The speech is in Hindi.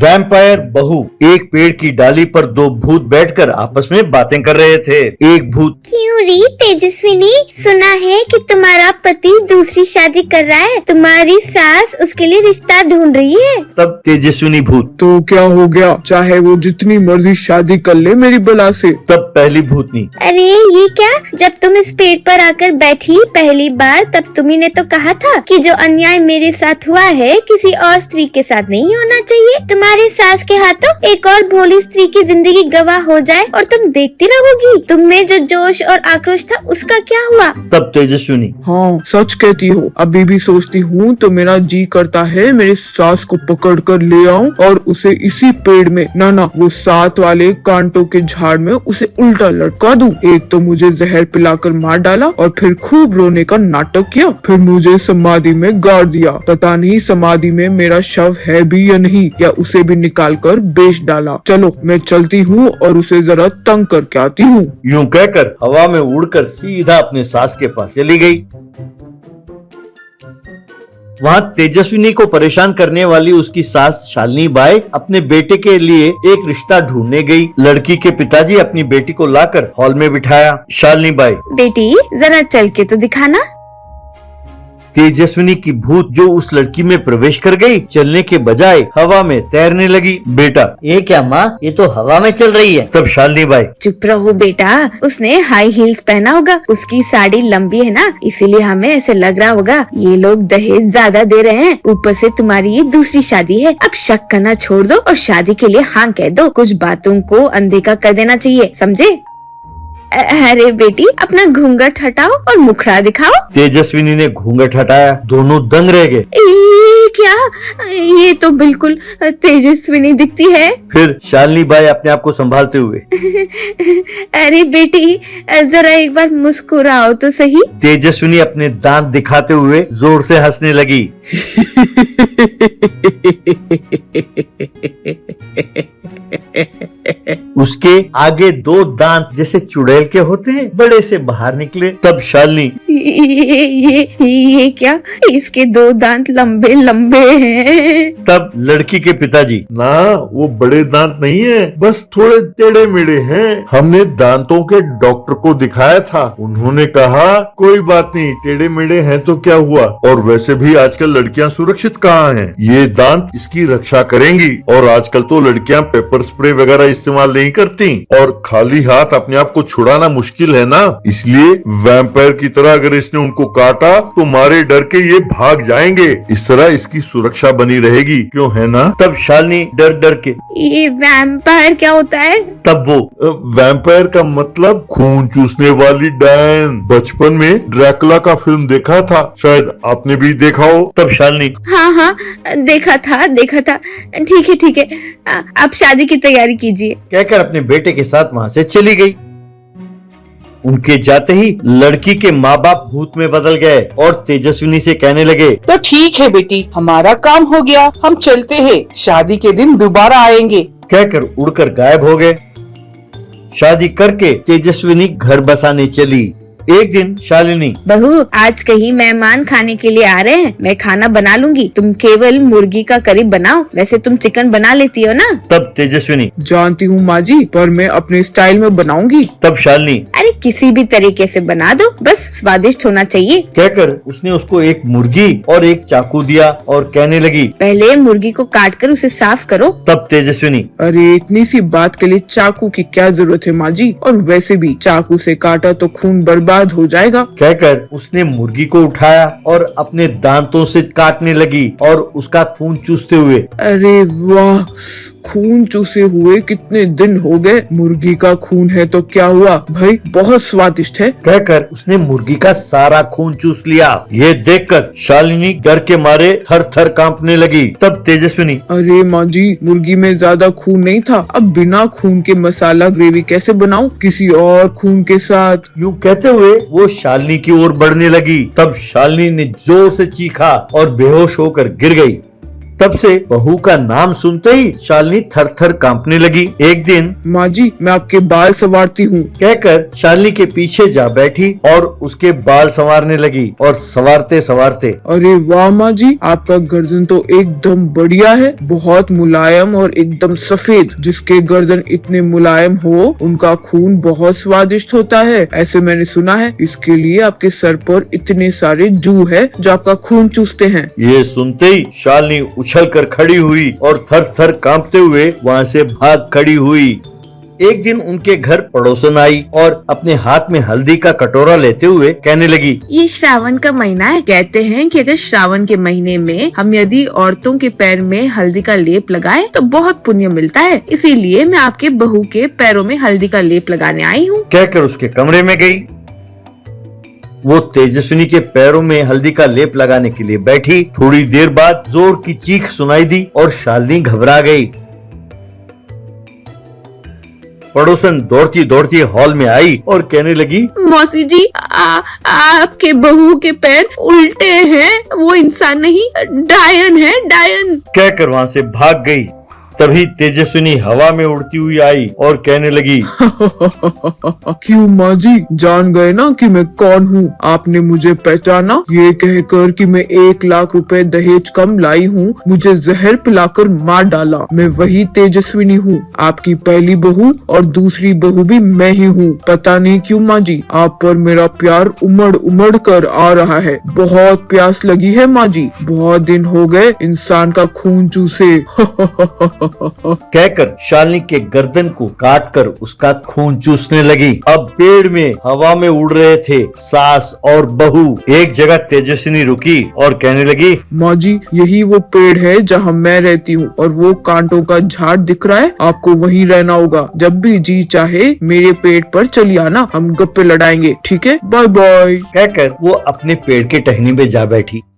वैम्पायर बहू। एक पेड़ की डाली पर दो भूत बैठकर आपस में बातें कर रहे थे। एक भूत, क्यों री तेजस्विनी, सुना है कि तुम्हारा पति दूसरी शादी कर रहा है, तुम्हारी सास उसके लिए रिश्ता ढूंढ रही है। तब तेजस्विनी भूत, तो क्या हो गया, चाहे वो जितनी मर्जी शादी कर ले मेरी बला से। तब पहली भूतनी, अरे ये क्या, जब तुम इस पेड़ पर आकर बैठी पहली बार तब तुम्ही ने तो कहा था कि जो अन्याय मेरे साथ हुआ है किसी और स्त्री के साथ नहीं होना चाहिए। तुम्हारी सास के हाथों एक और भोली स्त्री की जिंदगी गवाह हो जाए और तुम देखती रहोगी। तुम में जो जोश और आक्रोश था उसका क्या हुआ। तब तेजस्विनी, हाँ सच कहती हो, अभी भी सोचती हूँ तो मेरा जी करता है मेरी सास को पकड़ कर ले आऊं और उसे इसी पेड़ में ना वो 7 वाले कांटों के झाड़ में उसे उल्टा लटका दूं। एक तो मुझे जहर पिलाकर मार डाला और फिर खूब रोने का नाटक किया, फिर मुझे समाधि में गाड़ दिया। पता नहीं समाधि में मेरा शव है भी या नहीं, या उसे भी निकाल कर बेच डाला। चलो मैं चलती हूँ और उसे जरा तंग करके आती हूँ। यूं कहकर हवा में उड़कर सीधा अपने सास के पास चली गई। वहाँ तेजस्विनी को परेशान करने वाली उसकी सास शालिनी बाई अपने बेटे के लिए एक रिश्ता ढूंढने गई। लड़की के पिताजी अपनी बेटी को लाकर हॉल में बिठाया। शालिनी बाई, बेटी जरा चल के तो दिखाना। तेजस्विनी की भूत जो उस लड़की में प्रवेश कर गई, चलने के बजाय हवा में तैरने लगी। बेटा, ये क्या माँ, ये तो हवा में चल रही है। तब शालिनी बाई, चुप रहो बेटा, उसने हाई हील्स पहना होगा, उसकी साड़ी लंबी है ना, इसीलिए हमें ऐसे लग रहा होगा। ये लोग दहेज ज्यादा दे रहे हैं, ऊपर से तुम्हारी ये दूसरी शादी है। अब शक करना छोड़ दो और शादी के लिए हाँ कह दो। कुछ बातों को अनदेखा कर देना चाहिए, समझे। अरे बेटी अपना घूंघट हटाओ और मुखड़ा दिखाओ। तेजस्विनी ने घूंघट हटाया, दोनों दंग रह गए। क्या, ये तो बिल्कुल तेजस्विनी दिखती है। फिर शालिनी बाई अपने आप को संभालते हुए, अरे बेटी जरा एक बार मुस्कुराओ तो सही। तेजस्विनी अपने दांत दिखाते हुए जोर से हंसने लगी। उसके आगे 2 दांत जैसे चुड़ैल के होते हैं बड़े से बाहर निकले। तब शालिनी, ये क्या, इसके 2 दांत लंबे लंबे हैं। तब लड़की के पिताजी, ना वो बड़े दांत नहीं है, बस थोड़े टेढ़े मेढ़े हैं। हमने दांतों के डॉक्टर को दिखाया था, उन्होंने कहा कोई बात नहीं, टेढ़े मेढ़े हैं तो क्या हुआ, और वैसे भी आजकल लड़कियां सुरक्षित कहाँ हैं, ये दांत इसकी रक्षा करेंगी। और आजकल तो लड़कियां पेपर स्प्रे वगैरह इस्तेमाल नहीं करती, और खाली हाथ अपने आप को छुड़ाना मुश्किल है ना, इसलिए वैम्पायर की तरह अगर इसने उनको काटा तो मारे डर के ये भाग जाएंगे। इस तरह इसकी सुरक्षा बनी रहेगी, क्यों है ना। तब शालिनी डर डर के, ये वैम्पायर क्या होता है। तब वो, वैम्पायर का मतलब खून चूसने वाली डायन। बचपन में ड्रैकुला का फिल्म देखा था, शायद आपने भी देखा हो। तब शालिनी, हाँ देखा था। ठीक है आप शादी की तैयारी कीजिए। कहकर अपने बेटे के साथ वहाँ से चली गई। उनके जाते ही लड़की के माँ बाप भूत में बदल गए और तेजस्विनी से कहने लगे, तो ठीक है बेटी, हमारा काम हो गया, हम चलते हैं, शादी के दिन दोबारा आएंगे। कहकर उड़कर गायब हो गए। शादी करके तेजस्विनी घर बसाने चली। एक दिन शालिनी, बहू आज कहीं मेहमान खाने के लिए आ रहे हैं, मैं खाना बना लूंगी, तुम केवल मुर्गी का करी बनाओ, वैसे तुम चिकन बना लेती हो ना। तब तेजस्विनी, जानती हूँ माँ जी, पर मैं अपने स्टाइल में बनाऊंगी। तब शालिनी, अरे किसी भी तरीके से बना दो, बस स्वादिष्ट होना चाहिए। कहकर उसने उसको एक मुर्गी और एक चाकू दिया और कहने लगी, पहले मुर्गी को काट कर उसे साफ करो। तब तेजस्विनी, अरे इतनी सी बात के लिए चाकू की क्या जरूरत है माँ जी, और वैसे भी चाकू से काटा तो खून बर्बाद हो जाएगा। कहकर उसने मुर्गी को उठाया और अपने दांतों से काटने लगी और उसका खून चूसते हुए, अरे वाह, खून चूसे हुए कितने दिन हो गए, मुर्गी का खून है तो क्या हुआ भाई, बहुत स्वादिष्ट है। कहकर उसने मुर्गी का सारा खून चूस लिया। ये देखकर शालिनी डर के मारे थर थर कांपने लगी। तब तेजस्विनी, अरे माँ जी, मुर्गी में ज्यादा खून नहीं था, अब बिना खून के मसाला ग्रेवी कैसे बनाऊं, किसी और खून के साथ। यूं कहते हुए वो शालिनी की ओर बढ़ने लगी। तब शालिनी ने जोर से चीखा और बेहोश होकर गिर गई। तब से बहू का नाम सुनते ही शालिनी थर थर कांपने लगी। एक दिन माँ जी, मैं आपके बाल संवारती हूँ। कहकर शालिनी के पीछे जा बैठी और उसके बाल संवारने लगी और संवारते संवारते, अरे वाह माँ जी, आपका गर्दन तो एकदम बढ़िया है, बहुत मुलायम और एकदम सफेद। जिसके गर्दन इतने मुलायम हो उनका खून बहुत स्वादिष्ट होता है, ऐसे मैंने सुना है। इसके लिए आपके सर पर इतने सारे जू है जो आपका खून चूसते हैं। ये सुनते ही शालिनी उछल कर खड़ी हुई और थर थर कांपते हुए वहाँ से भाग खड़ी हुई। एक दिन उनके घर पड़ोसन आई और अपने हाथ में हल्दी का कटोरा लेते हुए कहने लगी, ये श्रावण का महीना है। कहते हैं कि अगर श्रावण के महीने में हम यदि औरतों के पैर में हल्दी का लेप लगाएं तो बहुत पुण्य मिलता है। इसीलिए मैं आपके बहू के पैरों में हल्दी का लेप लगाने आई हूँ। कहकर उसके कमरे में गई। वो तेजस्विनी के पैरों में हल्दी का लेप लगाने के लिए बैठी। थोड़ी देर बाद जोर की चीख सुनाई दी और शालिनी घबरा गई। पड़ोसन दौड़ती दौड़ती हॉल में आई और कहने लगी, मौसी जी, आपके बहू के पैर उल्टे हैं, वो इंसान नहीं, डायन है, डायन। कहकर वहाँ से भाग गई। तभी तेजस्विनी हवा में उड़ती हुई आई और कहने लगी, क्यों माँ जी, जान गए ना कि मैं कौन हूँ? आपने मुझे पहचाना? ये कहकर कि मैं 1 लाख रुपए दहेज कम लाई हूँ, मुझे जहर पिलाकर मार डाला। मैं वही तेजस्विनी हूँ, आपकी पहली बहू और दूसरी बहू भी मैं ही हूँ। पता नहीं क्यों माँ जी, आप पर मेरा प्यार उमड़ उमड़ कर आ रहा है। बहुत प्यास लगी है माँ जी, बहुत दिन हो गए इंसान का खून चूसे। कहकर शालिनी के गर्दन को काटकर उसका खून चूसने लगी। अब पेड़ में हवा में उड़ रहे थे सास और बहू। एक जगह तेजस्विनी रुकी और कहने लगी, माँ जी, यही वो पेड़ है जहाँ मैं रहती हूँ और वो कांटों का झाड़ दिख रहा है, आपको वहीं रहना होगा। जब भी जी चाहे मेरे पेड़ पर चली आना, हम गप्पे लड़ाएंगे, ठीक है? Bye bye. कहकर वो अपने पेड़ के टहनी पे जा बैठी।